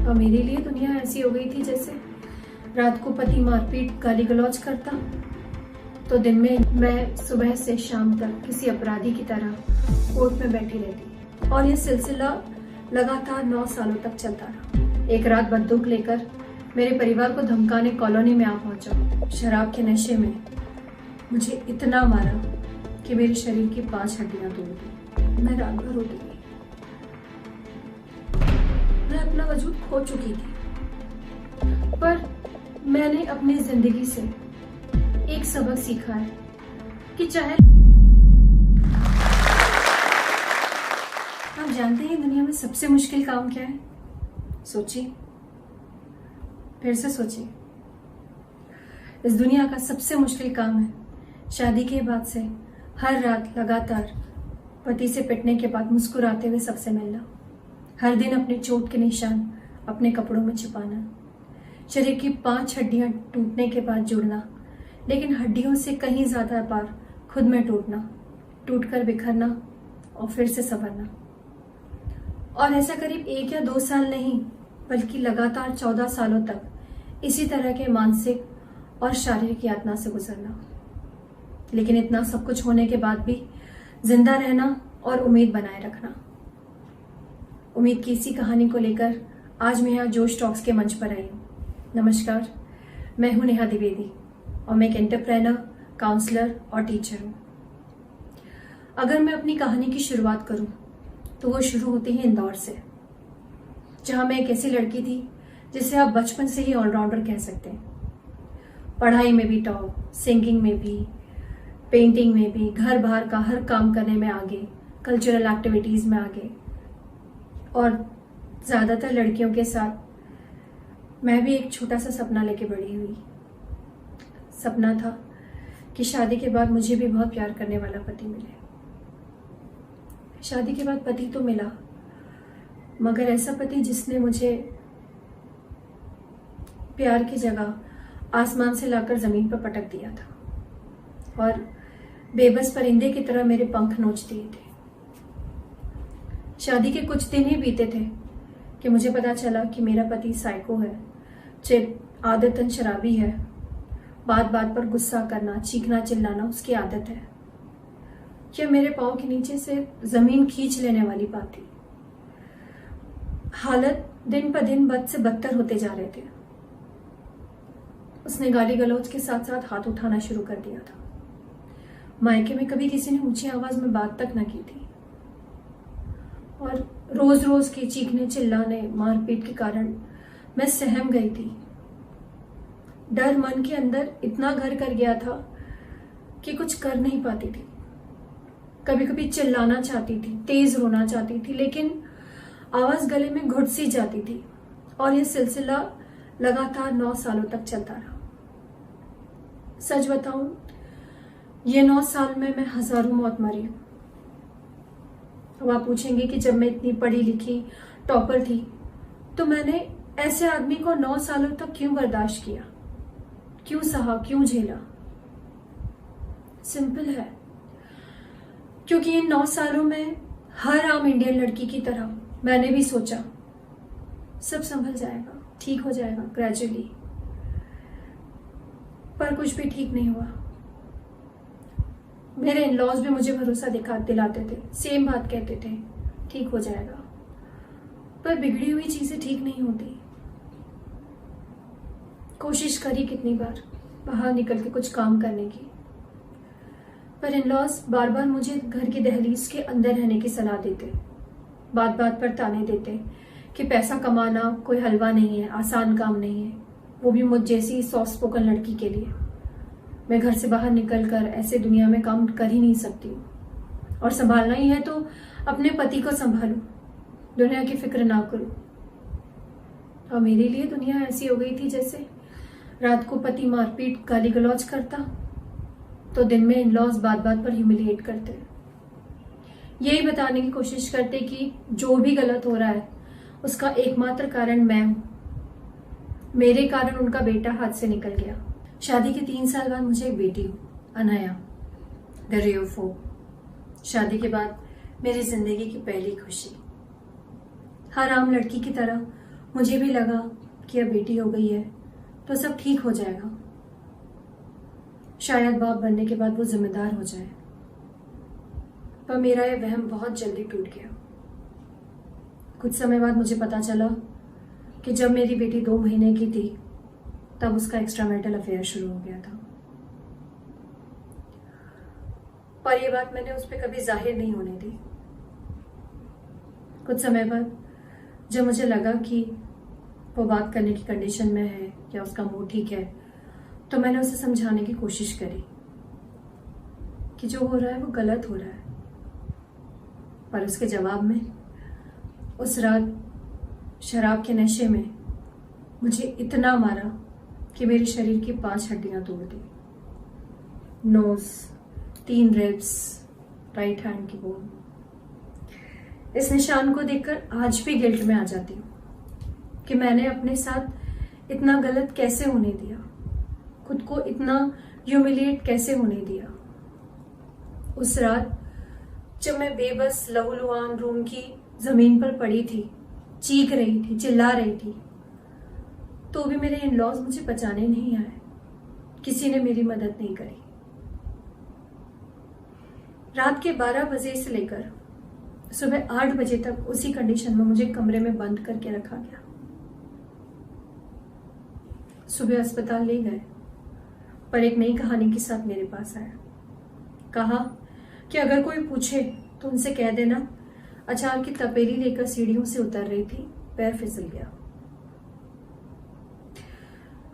और मेरे लिए दुनिया ऐसी हो गई थी जैसे रात को पति मारपीट गाली गलौज करता तो दिन में मैं सुबह से शाम तक किसी अपराधी की तरह कोर्ट में बैठी रहती। और ये सिलसिला लगातार 9 सालों तक चलता रहा। एक रात बंदूक लेकर मेरे परिवार को धमकाने कॉलोनी में आ पहुंचा। शराब के नशे में मुझे इतना मारा कि मेरे शरीर की 5 हड्डियां तोड़ दी। मैं रात भर रोती गई। मैं अपना वजूद खो चुकी थी, पर मैंने अपनी जिंदगी से एक सबक सीखा है कि चाहे आप जानते हैं दुनिया में सबसे मुश्किल काम क्या है? सोचिए, फिर से सोचिए। इस दुनिया का सबसे मुश्किल काम है शादी के बाद से हर रात लगातार पति से पिटने के बाद मुस्कुराते हुए सबसे मिलना, हर दिन अपने चोट के निशान अपने कपड़ों में छिपाना, शरीर की 5 हड्डियां टूटने के बाद जुड़ना, लेकिन हड्डियों से कहीं ज्यादा बार खुद में टूटकर बिखरना और फिर से संवरना। और ऐसा करीब 1 या 2 साल नहीं बल्कि लगातार 14 सालों तक इसी तरह के मानसिक और शारीरिक यातना से गुजरना। लेकिन इतना सब कुछ होने के बाद भी जिंदा रहना और उम्मीद बनाए रखना। उम्मीद की इसी कहानी को लेकर आज मैं यहाँ जोश टॉक्स के मंच पर आई हूँ। नमस्कार, मैं हूँ नेहा द्विवेदी और मैं एक एंटरप्रेन्योर, काउंसलर और टीचर हूँ। अगर मैं अपनी कहानी की शुरुआत करूँ तो वो शुरू होती है इंदौर से, जहाँ मैं एक ऐसी लड़की थी जिसे आप बचपन से ही ऑलराउंडर कह सकते हैं। पढ़ाई में भी टॉप, सिंगिंग में भी, पेंटिंग में भी, घर बाहर का हर काम करने में आगे, कल्चरल एक्टिविटीज में आगे। और ज्यादातर लड़कियों के साथ मैं भी एक छोटा सा सपना लेके बड़ी हुई। सपना था कि शादी के बाद मुझे भी बहुत प्यार करने वाला पति मिले। शादी के बाद पति तो मिला, मगर ऐसा पति जिसने मुझे प्यार की जगह आसमान से लाकर जमीन पर पटक दिया था और बेबस परिंदे की तरह मेरे पंख नोच दिए थे। शादी के कुछ दिन ही बीते थे कि मुझे पता चला कि मेरा पति साइको है, आदतन शराबी है। बात बात पर गुस्सा करना, चीखना चिल्लाना उसकी आदत है। यह मेरे पाँव के नीचे से जमीन खींच लेने वाली बात थी। हालत दिन पर दिन बद से बदतर होते जा रहे थे। उसने गाली गलौज के साथ साथ हाथ उठाना शुरू कर दिया था। मायके में कभी किसी ने ऊंची आवाज में बात तक न की थी और रोज रोज के चीखने चिल्लाने मारपीट के कारण मैं सहम गई थी। डर मन के अंदर इतना घर कर गया था कि कुछ कर नहीं पाती थी। कभी कभी चिल्लाना चाहती थी, तेज रोना चाहती थी, लेकिन आवाज गले में घुट सी जाती थी। और यह सिलसिला लगातार 9 सालों तक चलता रहा। सच बताऊं, ये 9 साल में मैं हजारों मौत मरी हूं। अब आप पूछेंगे कि जब मैं इतनी पढ़ी लिखी टॉपर थी तो मैंने ऐसे आदमी को 9 सालों तक क्यों बर्दाश्त किया, क्यों सहा, क्यों झेला? सिंपल है, क्योंकि इन 9 सालों में हर आम इंडियन लड़की की तरह मैंने भी सोचा सब संभल जाएगा, ठीक हो जाएगा ग्रेजुअली। पर कुछ भी ठीक नहीं हुआ। मेरे इन-लॉज भी मुझे भरोसा दिलाते थे, सेम बात कहते थे, ठीक हो जाएगा। पर बिगड़ी हुई चीजें ठीक नहीं होती। कोशिश करी कितनी बार बाहर निकल के कुछ काम करने की, पर इन-लॉज बार बार मुझे घर की दहलीज के अंदर रहने की सलाह देते, बात बात पर ताने देते कि पैसा कमाना कोई हलवा नहीं है, आसान काम नहीं है, वो भी मुझ जैसी सॉफ्ट स्पोकन लड़की के लिए। मैं घर से बाहर निकलकर ऐसे दुनिया में काम कर ही नहीं सकती हूँ, और संभालना ही है तो अपने पति को संभालूं, दुनिया की फिक्र ना करूं। और मेरे लिए दुनिया ऐसी हो गई थी जैसे रात को पति मारपीट गाली गलौज करता तो दिन में इन-लॉज बात बात पर ह्यूमिलिएट करते, यही बताने की कोशिश करते कि जो भी गलत हो रहा है उसका एकमात्र कारण मैं हूं। मेरे कारण उनका बेटा हाथ से निकल गया। शादी के 3 साल बाद मुझे एक बेटी हुई, Anaya, the ray of hope. शादी के बाद मेरी जिंदगी की पहली खुशी। हर आम लड़की की तरह मुझे भी लगा कि अब बेटी हो गई है तो सब ठीक हो जाएगा, शायद बाप बनने के बाद वो जिम्मेदार हो जाए। पर मेरा ये वहम बहुत जल्दी टूट गया। कुछ समय बाद मुझे पता चला कि जब मेरी बेटी 2 महीने की थी तब उसका एक्स्ट्रा मैरिटल अफेयर शुरू हो गया था। पर यह बात मैंने उस पर कभी जाहिर नहीं होने दी। कुछ समय बाद जब मुझे लगा कि वो बात करने की कंडीशन में है या उसका मूड ठीक है, तो मैंने उसे समझाने की कोशिश करी कि जो हो रहा है वो गलत हो रहा है। पर उसके जवाब में उस रात शराब के नशे में मुझे इतना मारा कि मेरे शरीर की 5 हड्डियां तोड़ दी। नोज, 3 रिब्स, राइट हैंड की बोन। इस निशान को देखकर आज भी गिल्ट में आ जाती हूँ कि मैंने अपने साथ इतना गलत कैसे होने दिया, खुद को इतना ह्यूमिलिएट कैसे होने दिया। उस रात जब मैं बेबस लहूलुहान रूम की जमीन पर पड़ी थी, चीख रही थी, चिल्ला रही थी, तो भी मेरे इन-लॉज मुझे बचाने नहीं आए। किसी ने मेरी मदद नहीं करी। रात के 12 बजे से लेकर सुबह 8 बजे तक उसी कंडीशन में मुझे कमरे में बंद करके रखा गया। सुबह अस्पताल ले गए, पर एक नई कहानी के साथ मेरे पास आया। कहा कि अगर कोई पूछे तो उनसे कह देना अचार की तपेली लेकर सीढ़ियों से उतर रही थी, पैर फिसल गया।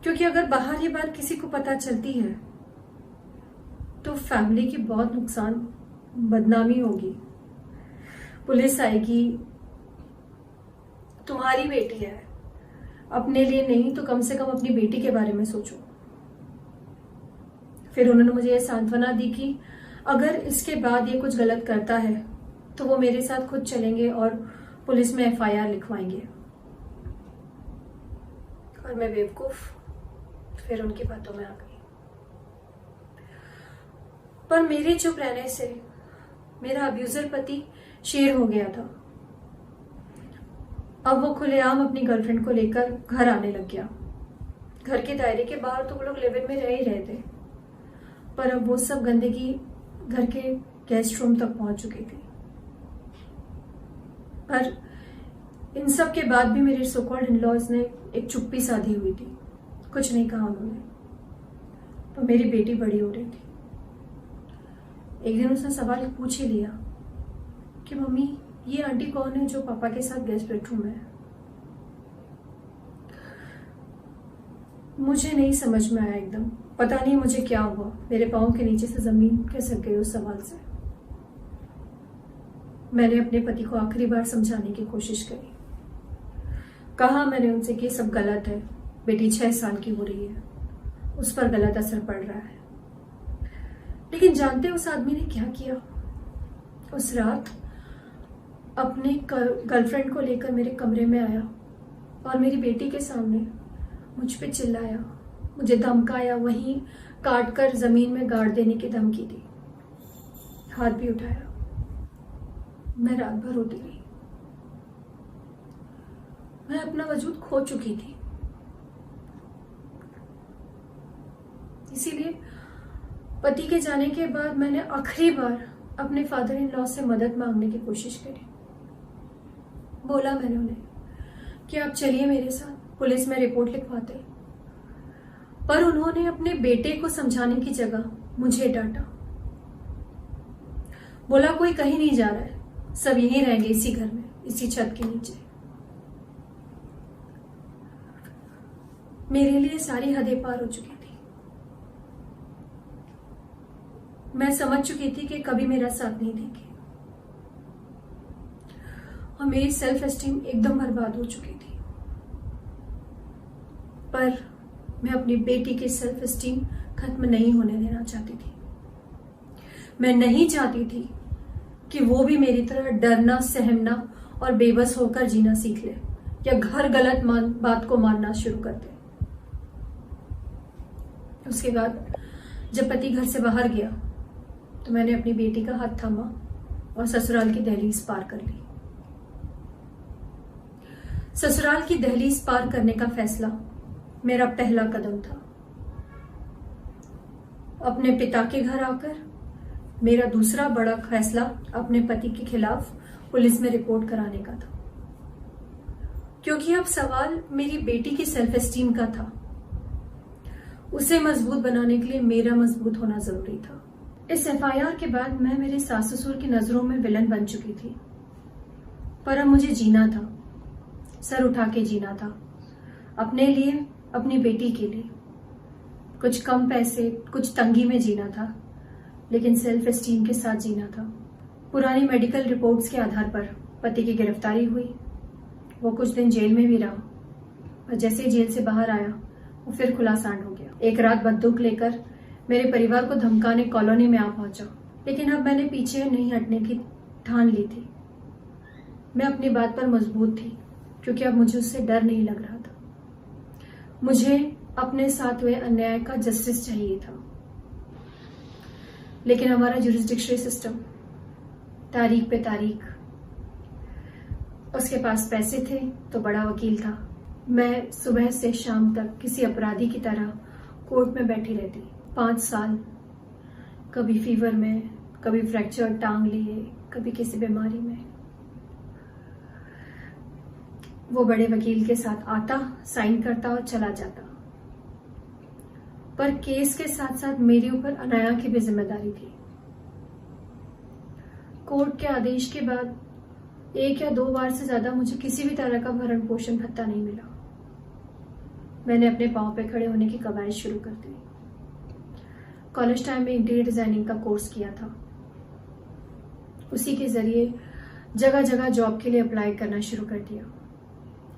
क्योंकि अगर बाहर ये बात किसी को पता चलती है तो फैमिली की बहुत नुकसान, बदनामी होगी। पुलिस आएगी, तुम्हारी बेटी है, अपने लिए नहीं तो कम से कम अपनी बेटी के बारे में सोचो। फिर उन्होंने मुझे यह सांत्वना दी कि अगर इसके बाद ये कुछ गलत करता है तो वो मेरे साथ खुद चलेंगे और पुलिस में एफआईआर लिखवाएंगे। और मैं बेवकूफ फिर उनकी बातों में आ गई। पर मेरे चुप रहने से मेरा अब्यूजर पति शेर हो गया था। अब वो खुलेआम अपनी गर्लफ्रेंड को लेकर घर आने लग गया। घर के दायरे के बाहर तो वो लोग लिव इन में रह ही रहे थे, पर अब वो सब गंदगी घर के गेस्ट रूम तक पहुंच चुकी थी। पर इन सब के बाद भी मेरे सो कॉल्ड इन-लॉज ने एक चुप्पी साधी हुई थी। कुछ नहीं कहा उन्होंने। पर मेरी बेटी बड़ी हो रही थी। एक दिन उसने सवाल पूछ ही लिया कि मम्मी ये आंटी कौन है जो पापा के साथ गेस्ट बेडरूम में है। मुझे नहीं समझ में आया एकदम। पता नहीं मुझे क्या हुआ, मेरे पाँव के नीचे से जमीन खिसक गई उस सवाल से। मैंने अपने पति को आखिरी बार समझाने की कोशिश करी। कहा मैंने उनसे कि सब गलत है, बेटी 6 साल की हो रही है, उस पर गलत असर पड़ रहा है। लेकिन जानते उस आदमी ने क्या किया? उस रात अपने गर्लफ्रेंड को लेकर मेरे कमरे में आया और मेरी बेटी के सामने मुझ पे चिल्लाया, मुझे धमकाया, वहीं काट कर जमीन में गाड़ देने की धमकी दी। हाथ भी उठाया। मैं रात भर रोती रही। मैं अपना वजूद खो चुकी थी। इसीलिए पति के जाने के बाद मैंने आखिरी बार अपने फादर इन लॉ से मदद मांगने की कोशिश करी। बोला मैंने उन्हें कि आप चलिए मेरे साथ, पुलिस में रिपोर्ट लिखवाते। पर उन्होंने अपने बेटे को समझाने की जगह मुझे डांटा। बोला कोई कहीं नहीं जा रहा है, सब यहीं रहेंगे, इसी घर में, इसी छत के नीचे। मेरे लिए सारी हदें पार हो चुकी थी। मैं समझ चुकी थी कि कभी मेरा साथ नहीं देंगे और मेरी सेल्फ एस्टीम एकदम बर्बाद हो चुकी थी। पर मैं अपनी बेटी की सेल्फ एस्टीम खत्म नहीं होने देना चाहती थी। मैं नहीं चाहती थी कि वो भी मेरी तरह डरना, सहमना और बेबस होकर जीना सीख ले या हर गलत बात को मानना शुरू कर दे। उसके बाद जब पति घर से बाहर गया तो मैंने अपनी बेटी का हाथ थामा और ससुराल की दहलीज पार कर ली। ससुराल की दहलीज पार करने का फैसला मेरा पहला कदम था। अपने पिता के घर आकर मेरा दूसरा बड़ा फैसला अपने पति के खिलाफ पुलिस में रिपोर्ट कराने का था, क्योंकि अब सवाल मेरी बेटी की सेल्फ एस्टीम का था। उसे मजबूत बनाने के लिए मेरा मजबूत होना जरूरी था। इस एफआईआर के बाद मैं मेरे सास ससुर की नजरों में विलन बन चुकी थी, पर अब मुझे जीना था, सर उठा के जीना था, अपने लिए, अपनी बेटी के लिए। कुछ कम पैसे, कुछ तंगी में जीना था, लेकिन सेल्फ एस्टीम के साथ जीना था। पुरानी मेडिकल रिपोर्ट्स के आधार पर पति की गिरफ्तारी हुई। वो कुछ दिन जेल में भी रहा, और जैसे ही जेल से बाहर आया वो फिर खुला सांड हो गया। एक रात बंदूक लेकर मेरे परिवार को धमकाने कॉलोनी में आ पहुंचा, लेकिन अब मैंने पीछे नहीं हटने की ठान ली थी। मैं अपनी बात पर मजबूत थी, क्योंकि अब मुझे उससे डर नहीं लग रहा था। मुझे अपने साथ हुए अन्याय का जस्टिस चाहिए था। लेकिन हमारा जुरिस्डिक्शनल सिस्टम तारीख पे तारीख, उसके पास पैसे थे तो बड़ा वकील था। मैं सुबह से शाम तक किसी अपराधी की तरह कोर्ट में बैठी रहती 5 साल, कभी फीवर में, कभी फ्रैक्चर टांग लिए, कभी किसी बीमारी में। वो बड़े वकील के साथ आता, साइन करता और चला जाता, पर केस के साथ साथ मेरे ऊपर अनाया की भी जिम्मेदारी थी। कोर्ट के आदेश के बाद 1 या 2 बार से ज्यादा मुझे किसी भी तरह का भरण पोषण भत्ता नहीं मिला। मैंने अपने पांव पे खड़े होने की कवायद शुरू कर दी। कॉलेज टाइम में इंटीरियर डिजाइनिंग का कोर्स किया था। उसी के जरिए जगह जगह जॉब के लिए अप्लाई करना शुरू कर दिया।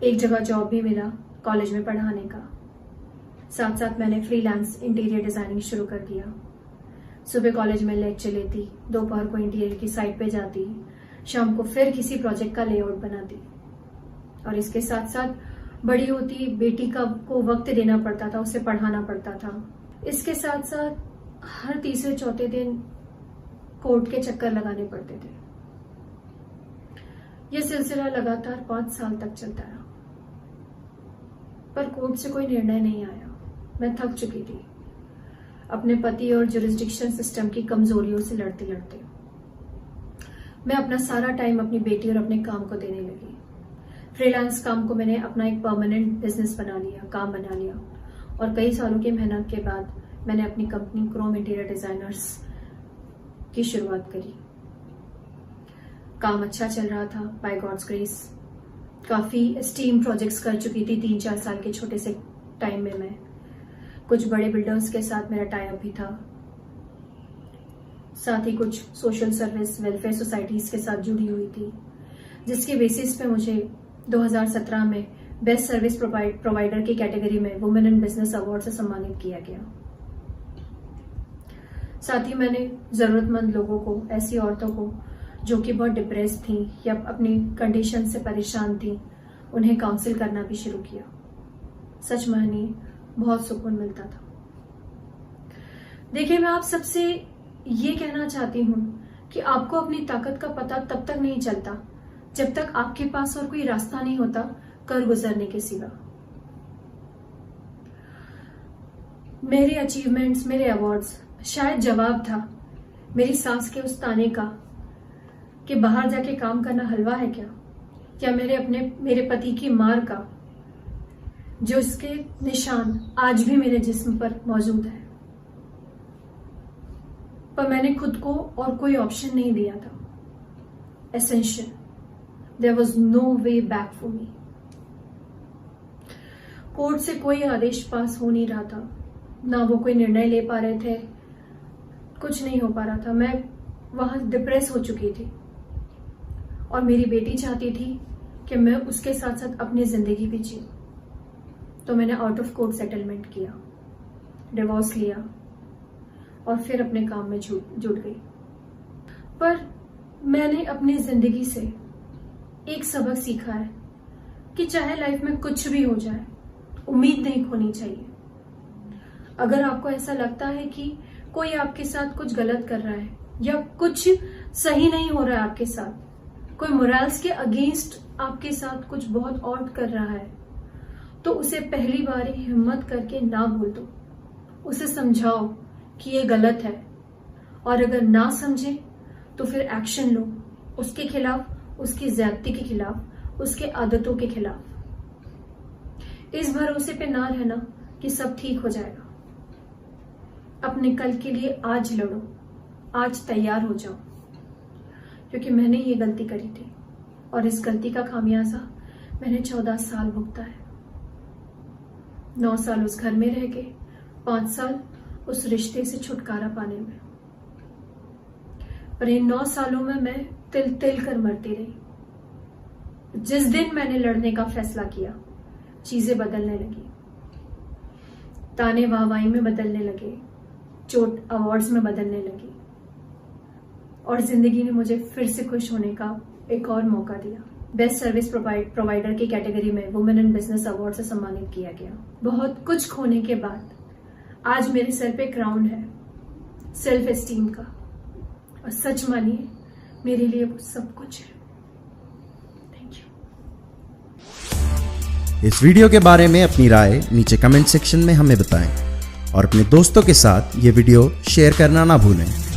एक जगह जॉब भी मिला कॉलेज में पढ़ाने का। साथ साथ मैंने फ्रीलांस इंटीरियर डिजाइनिंग शुरू कर दिया। सुबह कॉलेज में लेक्चर लेती, दोपहर को इंटीरियर की साइट पे जाती, शाम को फिर किसी प्रोजेक्ट का लेआउट बनाती। और इसके साथ साथ बड़ी होती बेटी को वक्त देना पड़ता था, उसे पढ़ाना पड़ता था। इसके साथ साथ हर तीसरे चौथे दिन कोर्ट के चक्कर लगाने पड़ते थे। यह सिलसिला लगातार 5 साल तक चलता रहा, पर कोर्ट से कोई निर्णय नहीं आया। मैं थक चुकी थी अपने पति और जुरिस्डिक्शन सिस्टम की कमजोरियों से लड़ते लड़ते। मैं अपना सारा टाइम अपनी बेटी और अपने काम को देने लगी। फ्रीलांस काम को मैंने अपना एक परमानेंट बिजनेस बना लिया, काम बना लिया। और कई सालों की मेहनत के बाद मैंने अपनी कंपनी क्रोम इंटीरियर डिजाइनर्स की शुरुआत करी। काम अच्छा चल रहा था, बाय गॉड्स ग्रेस। काफी स्टीम प्रोजेक्ट्स कर चुकी थी 3-4 साल के छोटे से टाइम में। मैं कुछ बड़े बिल्डर्स के साथ मेरा टाई अप भी था, साथ ही कुछ सोशल सर्विस वेलफेयर सोसाइटीज के साथ जुड़ी हुई थी, जिसके बेसिस पे मुझे 2017 में बेस्ट सर्विस प्रोवाइडर की कैटेगरी में वुमेन इन बिजनेस अवार्ड से सम्मानित किया गया। साथ ही मैंने जरूरतमंद लोगों को, ऐसी औरतों को जो कि बहुत डिप्रेस थी या अपनी कंडीशन से परेशान थी, उन्हें काउंसिल करना भी शुरू किया। सच मानिए बहुत सुकून मिलता था। देखिए, मैं आप सबसे ये कहना चाहती हूं कि आपको अपनी ताकत का पता तब तक नहीं चलता जब तक आपके पास और कोई रास्ता नहीं होता कर गुजरने के सिवा। मेरे अचीवमेंट्स, मेरे अवार्ड्स शायद जवाब था मेरी सास के उस ताने का कि बाहर जाके काम करना हलवा है क्या, या मेरे पति की मार का, जो इसके निशान आज भी मेरे जिस्म पर मौजूद है। पर मैंने खुद को और कोई ऑप्शन नहीं दिया था। Essential, there was no way back for me. Court से कोई आदेश पास हो नहीं रहा था, ना वो कोई निर्णय ले पा रहे थे, कुछ नहीं हो पा रहा था। मैं वहां डिप्रेस हो चुकी थी और मेरी बेटी चाहती थी कि मैं उसके साथ साथ अपनी जिंदगी भी जीऊं। तो मैंने आउट ऑफ कोर्ट सेटलमेंट किया, डिवोर्स लिया और फिर अपने काम में जुट गई। पर मैंने अपनी जिंदगी से एक सबक सीखा है कि चाहे लाइफ में कुछ भी हो जाए, उम्मीद नहीं खोनी चाहिए। अगर आपको ऐसा लगता है कि कोई आपके साथ कुछ गलत कर रहा है या कुछ सही नहीं हो रहा है आपके साथ, कोई मोरल्स के अगेंस्ट आपके साथ कुछ बहुत ऑड कर रहा है तो उसे पहली बार ही हिम्मत करके ना बोल दो। उसे समझाओ कि ये गलत है, और अगर ना समझे तो फिर एक्शन लो उसके खिलाफ, उसकी ज्यादती के खिलाफ, उसके आदतों के खिलाफ। इस भरोसे पे ना रहना कि सब ठीक हो जाएगा। अपने कल के लिए आज लड़ो, आज तैयार हो जाओ, क्योंकि मैंने ये गलती करी थी और इस गलती का खामियाजा मैंने 14 साल भुगता है। 9 साल उस घर में रह के, 5 साल उस रिश्ते से छुटकारा पाने में। पर इन 9 सालों में मैं तिल तिल कर मरती रही। जिस दिन मैंने लड़ने का फैसला किया, चीजें बदलने लगी। ताने वाहवाही में बदलने लगे, चोट अवार्ड्स में बदलने लगी, और जिंदगी ने मुझे फिर से खुश होने का एक और मौका दिया। बेस्ट सर्विस प्रोवाइडर की कैटेगरी में वुमेन इन बिजनेस अवार्ड से सम्मानित किया गया। बहुत कुछ खोने के बाद आज मेरे सर पे क्राउन है, सेल्फ एस्टीम का, और सच मानिए मेरे लिए वो सब कुछ है। Thank you. इस वीडियो के बारे में अपनी राय नीचे कमेंट सेक्शन में हमें बताएं और अपने दोस्तों के साथ ये वीडियो शेयर करना ना भूलें।